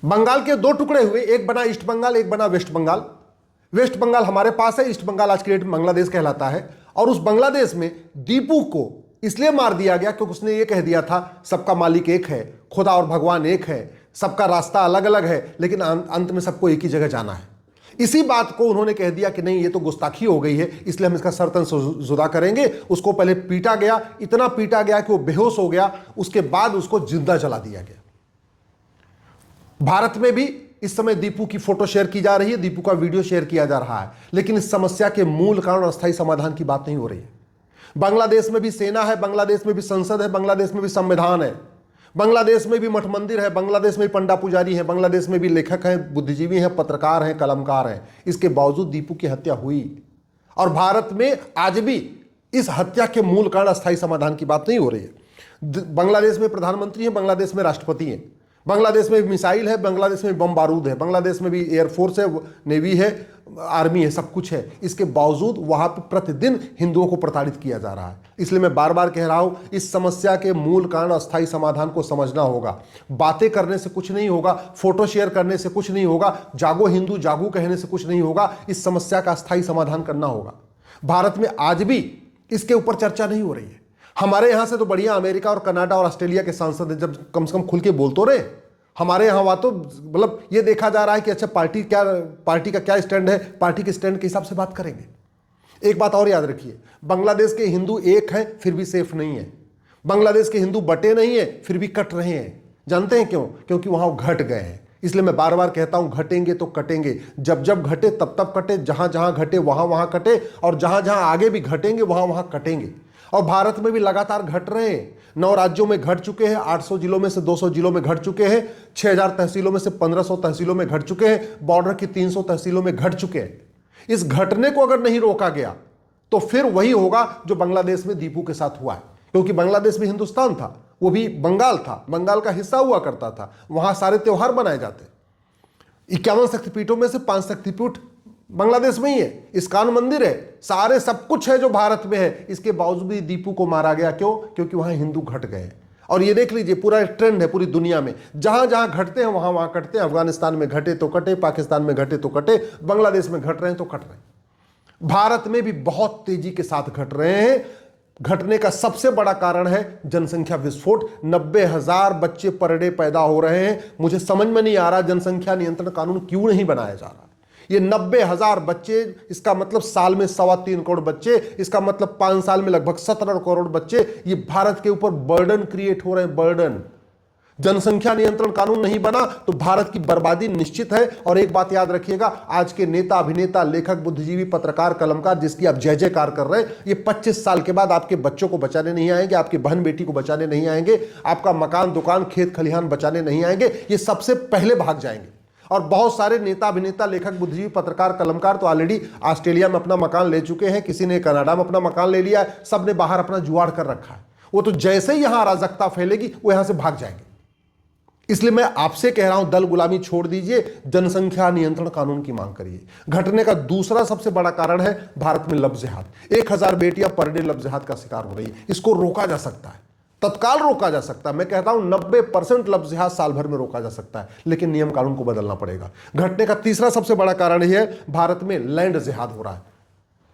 बंगाल के दो टुकड़े हुए, एक बना ईस्ट बंगाल, एक बना वेस्ट बंगाल। वेस्ट बंगाल हमारे पास है, ईस्ट बंगाल आज की डेट में बांग्लादेश कहलाता है। और उस बांग्लादेश में दीपू को इसलिए मार दिया गया क्योंकि उसने ये कह दिया था सबका मालिक एक है, खुदा और भगवान एक है, सबका रास्ता अलग अलग है, लेकिन अंत में सबको एक ही जगह जाना है। इसी बात को उन्होंने कह दिया कि नहीं, ये तो गुस्ताखी हो गई है, इसलिए हम इसका सर्तन जुदा करेंगे। उसको पहले पीटा गया, इतना पीटा गया कि वो बेहोश हो गया, उसके बाद उसको जिंदा जला दिया गया। भारत में भी इस समय दीपू की फोटो शेयर की जा रही है, दीपू का वीडियो शेयर किया जा रहा है, लेकिन इस समस्या के मूल कारण और अस्थायी समाधान की बात नहीं हो रही है। बांग्लादेश में भी सेना है, बांग्लादेश में भी संसद है, बांग्लादेश में भी संविधान है, बांग्लादेश में भी मठ मंदिर है, बांग्लादेश में भी पंडा पुजारी है, बांग्लादेश में भी लेखक हैं, बुद्धिजीवी हैं, पत्रकार हैं, कलमकार हैं। इसके बावजूद दीपू की हत्या हुई। और भारत में आज भी इस हत्या के मूल कारण अस्थायी समाधान की बात नहीं हो रही है। बांग्लादेश में प्रधानमंत्री है, बांग्लादेश में राष्ट्रपति हैं, बांग्लादेश में भी मिसाइल है, बांग्लादेश में बम बारूद है, बांग्लादेश में भी एयरफोर्स है, नेवी है, आर्मी है, सब कुछ है। इसके बावजूद वहां पर प्रतिदिन हिंदुओं को प्रताड़ित किया जा रहा है। इसलिए मैं बार बार कह रहा हूं, इस समस्या के मूल कारण अस्थायी समाधान को समझना होगा। बातें करने से कुछ नहीं होगा, फोटो शेयर करने से कुछ नहीं होगा, जागो हिंदू जागो कहने से कुछ नहीं होगा। इस समस्या का अस्थायी समाधान करना होगा। भारत में आज भी इसके ऊपर चर्चा नहीं हो रही है। हमारे यहां से तो बढ़िया अमेरिका और कनाडा और ऑस्ट्रेलिया के सांसद जब कम से कम खुल के बोल तो रहे। हमारे यहां हुआ तो मतलब ये देखा जा रहा है कि अच्छा पार्टी का क्या स्टैंड है, पार्टी के स्टैंड के हिसाब से बात करेंगे। एक बात और याद रखिए, बांग्लादेश के हिंदू एक हैं फिर भी सेफ नहीं है, बांग्लादेश के हिंदू बटे नहीं है फिर भी कट रहे हैं। जानते हैं क्यों? क्योंकि वहां घट गए हैं। इसलिए मैं बार बार कहता हूं, घटेंगे तो कटेंगे, जब जब घटे तब तब कटे, जहां जहां घटे वहां वहां कटे, और जहां जहां आगे भी घटेंगे वहां वहां कटेंगे। और भारत में भी लगातार घट रहे हैं। 9 राज्यों में घट चुके हैं, 800 जिलों में से 200 जिलों में घट चुके हैं, 6000 तहसीलों में से 1500 तहसीलों में घट चुके हैं, बॉर्डर की 300 तहसीलों में घट चुके हैं। इस घटने को अगर नहीं रोका गया तो फिर वही होगा जो बांग्लादेश में दीपू के साथ हुआ है। क्योंकि बांग्लादेश भी हिंदुस्तान था, वो भी बंगाल था, बंगाल का हिस्सा हुआ करता था, वहां सारे त्योहार मनाए जाते। 51 शक्तिपीठों में से 5 शक्तिपीठ बांग्लादेश में ही है, इस्कॉन मंदिर है, सारे सब कुछ है जो भारत में है। इसके बावजूद भी दीपू को मारा गया। क्यों? क्योंकि वहां हिंदू घट गए। और ये देख लीजिए, पूरा ट्रेंड है पूरी दुनिया में, जहां जहां घटते हैं वहां वहां कटते हैं। अफगानिस्तान में घटे तो कटे, पाकिस्तान में घटे तो कटे, बांग्लादेश में घट रहे हैं तो कट रहे हैं। भारत में भी बहुत तेजी के साथ घट रहे हैं। घटने का सबसे बड़ा कारण है जनसंख्या विस्फोट। 90,000 बच्चे पर डे पैदा हो रहे हैं। मुझे समझ में नहीं आ रहा जनसंख्या नियंत्रण कानून क्यों नहीं बनाया जा रहा। ये 90,000 बच्चे, इसका मतलब साल में 3.25 करोड़ बच्चे, इसका मतलब 5 साल में लगभग 17 करोड़ बच्चे, ये भारत के ऊपर बर्डन क्रिएट हो रहे हैं, बर्डन। जनसंख्या नियंत्रण कानून नहीं बना तो भारत की बर्बादी निश्चित है। और एक बात याद रखिएगा, आज के नेता, अभिनेता, लेखक, बुद्धिजीवी, पत्रकार, कलमकार जिसकी आप जय जयकार कर रहे हैं, ये 25 साल के बाद आपके बच्चों को बचाने नहीं आएंगे, आपकी बहन बेटी को बचाने नहीं आएंगे, आपका मकान, दुकान, खेत खलिहान बचाने नहीं आएंगे। ये सबसे पहले भाग जाएंगे। और बहुत सारे नेता, अभिनेता, लेखक, बुद्धिजीवी, पत्रकार, कलमकार तो ऑलरेडी ऑस्ट्रेलिया में अपना मकान ले चुके हैं, किसी ने कनाडा में अपना मकान ले लिया है, सबने बाहर अपना जुगाड़ कर रखा है। वो तो जैसे ही यहां अराजकता फैलेगी वो यहां से भाग जाएंगे। इसलिए मैं आपसे कह रहा हूं, दल गुलामी छोड़ दीजिए, जनसंख्या नियंत्रण कानून की मांग करिए। घटने का दूसरा सबसे बड़ा कारण है भारत में लव जिहाद। 1000 बेटियां पर डे लव जिहाद का शिकार हो रही है। इसको रोका जा सकता है, तत्काल रोका जा सकता है। मैं कहता हूं 90% लव जिहाद साल भर में रोका जा सकता है, लेकिन नियम कानून को बदलना पड़ेगा। घटने का तीसरा सबसे बड़ा कारण यह है, भारत में लैंड जिहाद हो रहा है।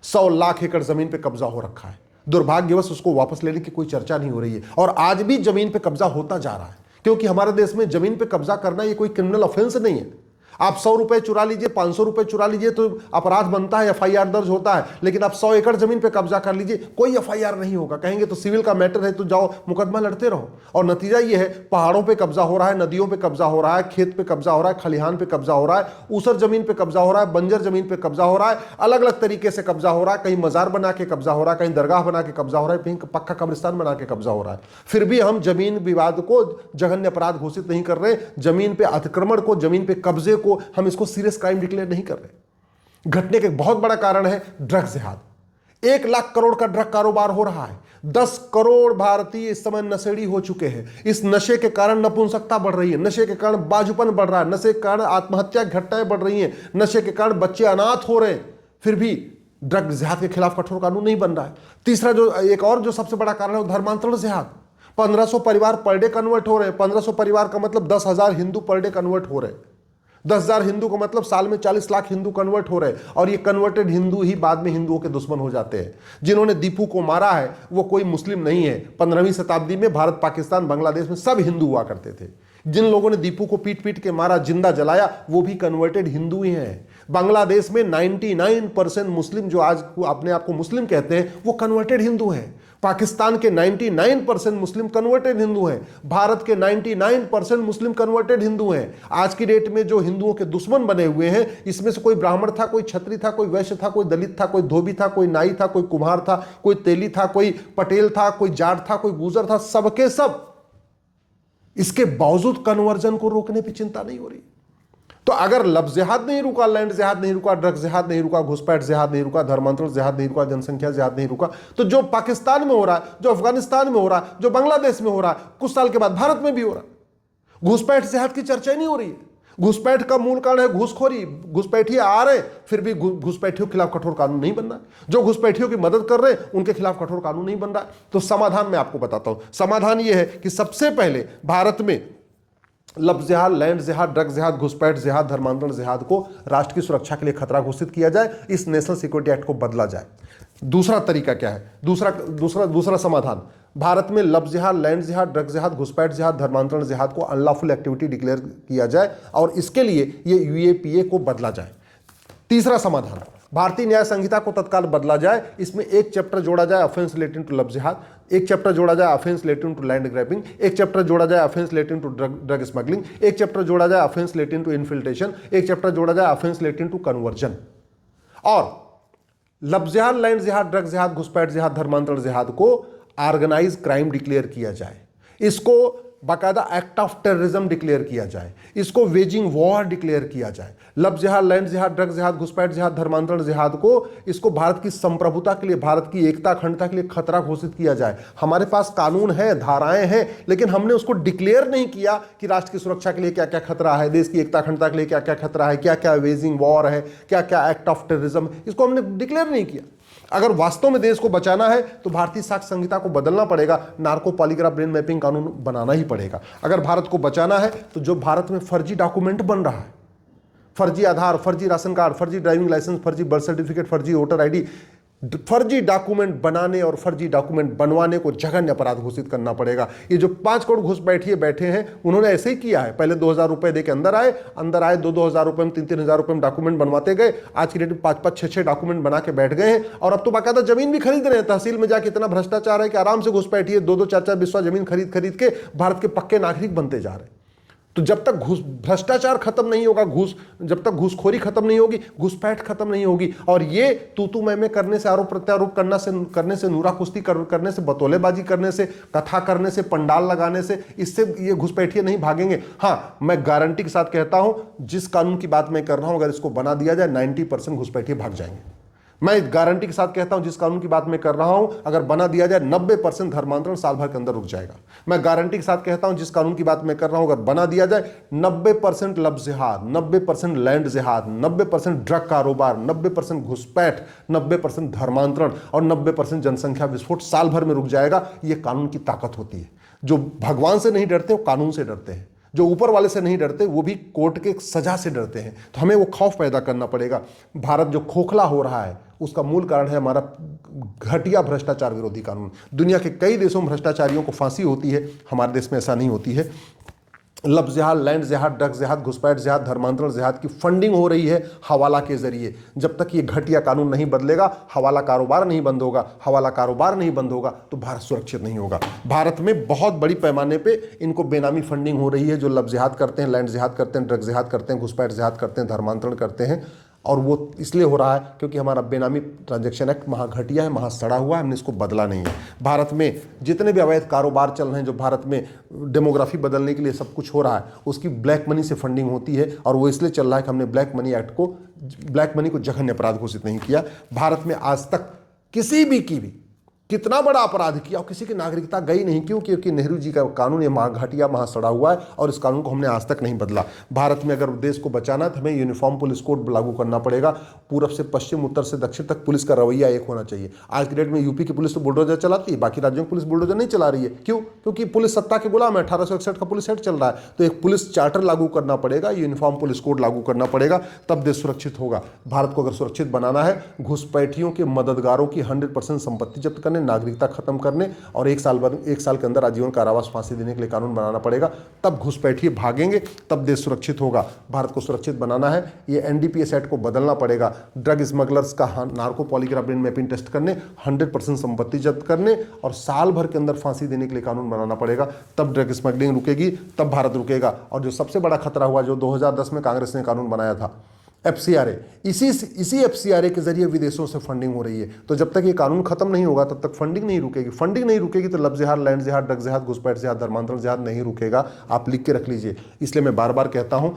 100 लाख एकड़ जमीन पे कब्जा हो रखा है। दुर्भाग्यवश उसको वापस लेने की कोई चर्चा नहीं हो रही है। और आज भी जमीन पे कब्जा होता जा रहा है, क्योंकि हमारे देश में जमीन पे कब्जा करना ये कोई क्रिमिनल ऑफेंस नहीं है। आप 100 रुपए चुरा लीजिए, 500 रुपए चुरा लीजिए तो अपराध बनता है, एफआईआर दर्ज होता है। लेकिन आप 100 एकड़ जमीन पे कब्जा कर लीजिए, कोई एफआईआर नहीं होगा। कहेंगे तो सिविल का मैटर है, तो जाओ मुकदमा लड़ते रहो। और नतीजा ये है, पहाड़ों पे कब्जा हो रहा है, नदियों पे कब्जा हो रहा है, खेत पे कब्जा हो रहा है, खलिहान पे कब्जा हो रहा है, ऊसर जमीन पे कब्जा हो रहा है, बंजर जमीन पे कब्जा हो रहा है, अलग अलग तरीके से कब्जा हो रहा है। कहीं मजार बना के कब्जा हो रहा है, कहीं दरगाह बना के कब्जा हो रहा है, कहीं पक्का कब्रिस्तान बना के कब्जा हो रहा है। फिर भी हम जमीन विवाद को जघन्य अपराध घोषित नहीं कर रहे। जमीन पे अतिक्रमण को, जमीन पे कब्जे को हम इसको सीरियस क्राइम डिक्लेयर नहीं कर रहे। घटने का एक बहुत बड़ा कारण है ड्रग जिहाद। 1 लाख करोड़ का ड्रग कारोबार हो रहा है। 10 करोड़ भारतीय इस समय नशेड़ी हो चुके हैं। इस नशे के कारण नपुंसकता बढ़ रही है, नशे के कारण बाजूपन बढ़ रहा है, नशे के कारण आत्महत्या घटनाएं बढ़ रही हैं, नशे के कारण बच्चे अनाथ हो रहे हैं। फिर भी ड्रग जिहाद के खिलाफ कठोर कानून नहीं बन रहा है। तीसरा जो एक और जो सबसे बड़ा कारण है वो धर्मांतरण जिहाद। 1500 परिवार पर डे कन्वर्ट हो रहे हैं। 1500 परिवार का मतलब 10,000 हिंदू पर डे कन्वर्ट हो रहे हैं। 10,000 हिंदू का मतलब साल में 40 लाख हिंदू कन्वर्ट हो रहे हैं। और ये कन्वर्टेड हिंदू ही बाद में हिंदुओं के दुश्मन हो जाते हैं। जिन्होंने दीपू को मारा है वो कोई मुस्लिम नहीं है। 15वीं शताब्दी में भारत, पाकिस्तान, बांग्लादेश में सब हिंदू हुआ करते थे। जिन लोगों ने दीपू को पीट पीट के मारा, जिंदा जलाया, वो भी कन्वर्टेड हिंदू ही हैं। बांग्लादेश में 99% मुस्लिम जो आज अपने आप को मुस्लिम कहते हैं वो कन्वर्टेड हिंदू हैं। पाकिस्तान के 99% मुस्लिम कन्वर्टेड हिंदू हैं। भारत के 99% मुस्लिम कन्वर्टेड हिंदू हैं। आज की डेट में जो हिंदुओं के दुश्मन बने हुए हैं, इसमें से कोई ब्राह्मण था, कोई क्षत्रिय था, कोई वैश्य था, कोई दलित था, कोई धोबी था, कोई नाई था, कोई कुम्हार था, कोई तेली था, कोई पटेल था, कोई जाट था, कोई गुजर था, सबके सब। इसके बावजूद कन्वर्जन को रोकने की चिंता नहीं हो रही। तो अगर लफ्ज जिहाद नहीं रुका, लैंड जिहाद नहीं रुका, ड्रग्स जिहाद नहीं रुका, घुसपैठ जिहाद नहीं रुका, धर्मांतरण जिहाद नहीं रुका, जनसंख्या जिहाद नहीं रुका, तो जो पाकिस्तान में हो रहा है, जो अफगानिस्तान में हो रहा है, जो बांग्लादेश में हो रहा है, कुछ साल के बाद भारत में भी हो रहा है। घुसपैठ जिहाद की चर्चा नहीं हो रही है। घुसपैठ का मूल कारण है घूसखोरी। घुसपैठिए आ रहे, फिर भी घुसपैठियों के खिलाफ कठोर कानून नहीं बन रहा है। जो घुसपैठियों की मदद कर रहे हैं उनके खिलाफ कठोर कानून नहीं बन रहा है। तो समाधान मैं आपको बताता हूं। समाधान यह है कि सबसे पहले भारत में लफ्ज जिहाद, लैंड जिहाद, ड्रग्स जिहाद, घुसपैठ जिहाद, धर्मांतरण जिहाद को राष्ट्र की सुरक्षा के लिए खतरा घोषित किया जाए। इस नेशनल सिक्योरिटी एक्ट को बदला जाए। दूसरा तरीका क्या है? दूसरा समाधान, भारत में लफ्ज जिहाद, लैंड जिहाद, ड्रग्स जिहाद, घुसपैठ जिहाद, धर्मांतरण जिहाद को अनलॉफुल एक्टिविटी डिक्लेयर किया जाए और इसके लिए ये यूएपीए को बदला जाए। तीसरा समाधान, भारतीय न्याय संहिता को तत्काल बदला जाए। इसमें एक चैप्टर जोड़ा जाए ऑफेंस रिलेटिंग टू लफ्ज जिहाद, एक चैप्टर जोड़ा जाए offence relating to land grabbing, एक चैप्टर जोड़ा जाए offence relating to drug smuggling, एक चैप्टर जोड़ा जाए ऑफेंस रिलेटिंग टू इन्फिल्ट्रेशन, एक चैप्टर जोड़ा जाए ऑफेंस रिलेटिंग टू कन्वर्जन। और लफ्ज जिहाद, लैंड जिहाद, ड्रग्स जिहाद, घुसपैठ जिहाद, धर्मांतरण जिहाद को ऑर्गेनाइज क्राइम डिक्लेयर किया जाए। इसको बाकायदा एक्ट ऑफ टेररिज्म डिक्लेयर किया जाए। इसको वेजिंग वॉर डिक्लेयर किया जाए। लफ्ज जिहाद, लैंड जिहाद, ड्रग्स जिहाद, घुसपैठ जिहाद, धर्मांतरण जिहाद को इसको भारत की संप्रभुता के लिए, भारत की एकता अखंडता के लिए खतरा घोषित किया जाए। हमारे पास कानून है, धाराएं हैं, लेकिन हमने उसको डिक्लेयर नहीं किया कि राष्ट्र की सुरक्षा के लिए क्या क्या खतरा है, देश की एकता अखंडता के लिए क्या क्या खतरा है, क्या क्या वेजिंग वॉर है, क्या क्या एक्ट ऑफ टेररिज्म, इसको हमने डिक्लेयर नहीं किया। अगर वास्तव में देश को बचाना है तो भारतीय साक्ष्य संहिता को बदलना पड़ेगा, नार्को पॉलीग्राफ ब्रेन मैपिंग कानून बनाना ही पड़ेगा। अगर भारत को बचाना है तो जो भारत में फर्जी डॉक्यूमेंट बन रहा है, फर्जी आधार, फर्जी राशन कार्ड, फर्जी ड्राइविंग लाइसेंस, फर्जी बर्थ सर्टिफिकेट, फर्जी वोटर आईडी, फर्जी डॉक्यूमेंट बनाने और फर्जी डॉक्यूमेंट बनवाने को जघन्य अपराध घोषित करना पड़ेगा। ये जो 5 करोड़ घुसपैठिए बैठे हैं, उन्होंने ऐसे ही किया है। पहले 2,000 रुपए देके अंदर आए 2,000 रुपए में 3,000 रुपए में डॉक्यूमेंट बनवाते गए। आज की डेट में 5-5, 6-6 डॉक्यूमेंट बना के बैठ गए हैं और अब तो बाकायदा जमीन भी खरीद रहे हैं। तहसील में जाके इतना भ्रष्टाचार है कि आराम से घुसपैठिए 2-2, 4-4 बिस्वा जमीन खरीद के भारत के पक्के नागरिक बनते जा रहे हैं। तो जब तक भ्रष्टाचार खत्म नहीं होगा, जब तक घूसखोरी खत्म नहीं होगी, घुसपैठ खत्म नहीं होगी, और ये तू मैं करने से, आरोप प्रत्यारोप करने से, नूरा कुश्ती करने से, बतौलेबाजी करने से, कथा करने से, पंडाल लगाने से, इससे ये घुसपैठिए नहीं भागेंगे। हाँ, मैं गारंटी के साथ कहता हूं, जिस कानून की बात मैं कर रहा हूं, अगर इसको बना दिया जाए 90% घुसपैठिए भाग जाएंगे। मैं गारंटी के साथ कहता हूं, जिस कानून की बात मैं कर रहा हूं, अगर बना दिया जाए 90% धर्मांतरण साल भर के अंदर रुक जाएगा। मैं गारंटी के साथ कहता हूं, जिस कानून की बात मैं कर रहा हूं, अगर बना दिया जाए 90% लफ्ज जिहाद, 90% लैंड जिहाद, 90% ड्रग कारोबार, 90% घुसपैठ, 90% धर्मांतरण और 90% जनसंख्या विस्फोट साल भर में रुक जाएगा। यह कानून की ताकत होती है। जो भगवान से नहीं डरते वो कानून से डरते हैं। जो ऊपर वाले से नहीं डरते वो भी कोर्ट के सजा से डरते हैं। तो हमें वो खौफ पैदा करना पड़ेगा। भारत जो खोखला हो रहा है उसका मूल कारण है हमारा घटिया भ्रष्टाचार विरोधी कानून। दुनिया के कई देशों में भ्रष्टाचारियों को फांसी होती है, हमारे देश में ऐसा नहीं होती है। लफ्ज जिहाद, लैंड जिहाद, ड्रग्स जिहाद, घुसपैठ जिहाद, धर्मांतरण जिहाद की फंडिंग हो रही है हवाला के जरिए। जब तक ये घटिया कानून नहीं बदलेगा, हवाला कारोबार नहीं बंद होगा, हवाला कारोबार नहीं बंद होगा तो भारत सुरक्षित नहीं होगा। भारत में बहुत बड़ी पैमाने पे इनको बेनामी फंडिंग हो रही है। जो लफ्ज जिहाद करते हैं, लैंड जिहाद करते हैं, ड्रग्स जिहाद करते हैं, घुसपैठ जिहाद करते हैं, धर्मांतरण करते हैं, और वो इसलिए हो रहा है क्योंकि हमारा बेनामी ट्रांजैक्शन एक्ट महा घटिया है, महा सड़ा हुआ है, हमने इसको बदला नहीं है। भारत में जितने भी अवैध कारोबार चल रहे हैं, जो भारत में डेमोग्राफी बदलने के लिए सब कुछ हो रहा है, उसकी ब्लैक मनी से फंडिंग होती है, और वो इसलिए चल रहा है कि हमने ब्लैक मनी को जघन्य अपराध घोषित नहीं किया। भारत में आज तक किसी भी की भी कितना बड़ा अपराध किया और किसी की नागरिकता गई नहीं। क्यों? क्योंकि नेहरू जी का कानून ये घटिया महा सड़ा हुआ है और इस कानून को हमने आज तक नहीं बदला। भारत में अगर देश को बचाना है तो हमें यूनिफॉर्म पुलिस कोड लागू करना पड़ेगा। पूरब से पश्चिम, उत्तर से दक्षिण तक पुलिस का रवैया एक होना चाहिए। आज की डेट में यूपी की पुलिस तो बुलडोजर चलाती है, बाकी राज्यों की पुलिस बुलडोजर नहीं चला रही है। क्यों? क्योंकि पुलिस सत्ता के गुलाम है। 1861 का पुलिस एक्ट चल रहा है। तो एक पुलिस चार्टर लागू करना पड़ेगा, यूनिफॉर्म पुलिस कोड लागू करना पड़ेगा, तब देश सुरक्षित होगा। भारत को अगर सुरक्षित बनाना है, घुसपैठियों के मददगारों की 100% संपत्ति जब्त करने, नागरिकता खत्म करने और एक साल के अंदर आजीवन कारावास फांसी देने के लिए कानून बनाना पड़ेगा। तब घुसपैठिए भागेंगे, तब देश सुरक्षित होगा। भारत को सुरक्षित बनाना है, ये एनडीपीएस एक्ट को बदलना पड़ेगा। ड्रग स्मगलर्स का narco polygraph brain mapping test करने, 100% संपत्ति जब्त करने और साल भर के अंदर फांसी देने के लिए कानून बनाना पड़ेगा। तब ड्रग स्मगलिंग रुकेगी, तब भारत रुकेगा। और जो सबसे बड़ा खतरा हुआ, जो 2010 में कांग्रेस ने कानून बनाया था, FCRA, इसी FCRA के जरिए विदेशों से फंडिंग हो रही है। तो जब तक ये कानून खत्म नहीं होगा तब तक फंडिंग नहीं रुकेगी। फंडिंग नहीं रुकेगी तो लब जिहाद, लैंड जिहाद, ड्रग जिहाद, घुसपैठ जिहाद, धर्मांतरण जिहाद नहीं रुकेगा। आप लिख के रख लीजिए। इसलिए मैं बार बार कहता हूं,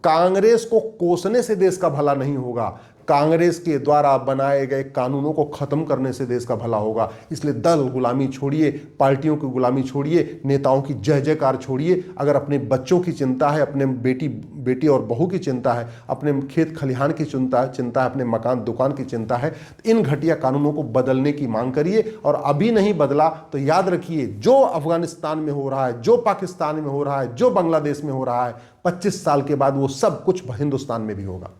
कांग्रेस को कोसने से देश का भला नहीं होगा, कांग्रेस के द्वारा बनाए गए कानूनों को खत्म करने से देश का भला होगा। इसलिए दल गुलामी छोड़िए, पार्टियों की गुलामी छोड़िए, नेताओं की जय जयकार छोड़िए। अगर अपने बच्चों की चिंता है, अपने बेटी और बहू की चिंता है, अपने खेत खलिहान की चिंता है, अपने मकान दुकान की चिंता है, तो इन घटिया कानूनों को बदलने की मांग करिए। और अभी नहीं बदला तो याद रखिए, जो अफगानिस्तान में हो रहा है, जो पाकिस्तान में हो रहा है, जो बांग्लादेश में हो रहा है, 25 साल के बाद वो सब कुछ हिंदुस्तान में भी होगा।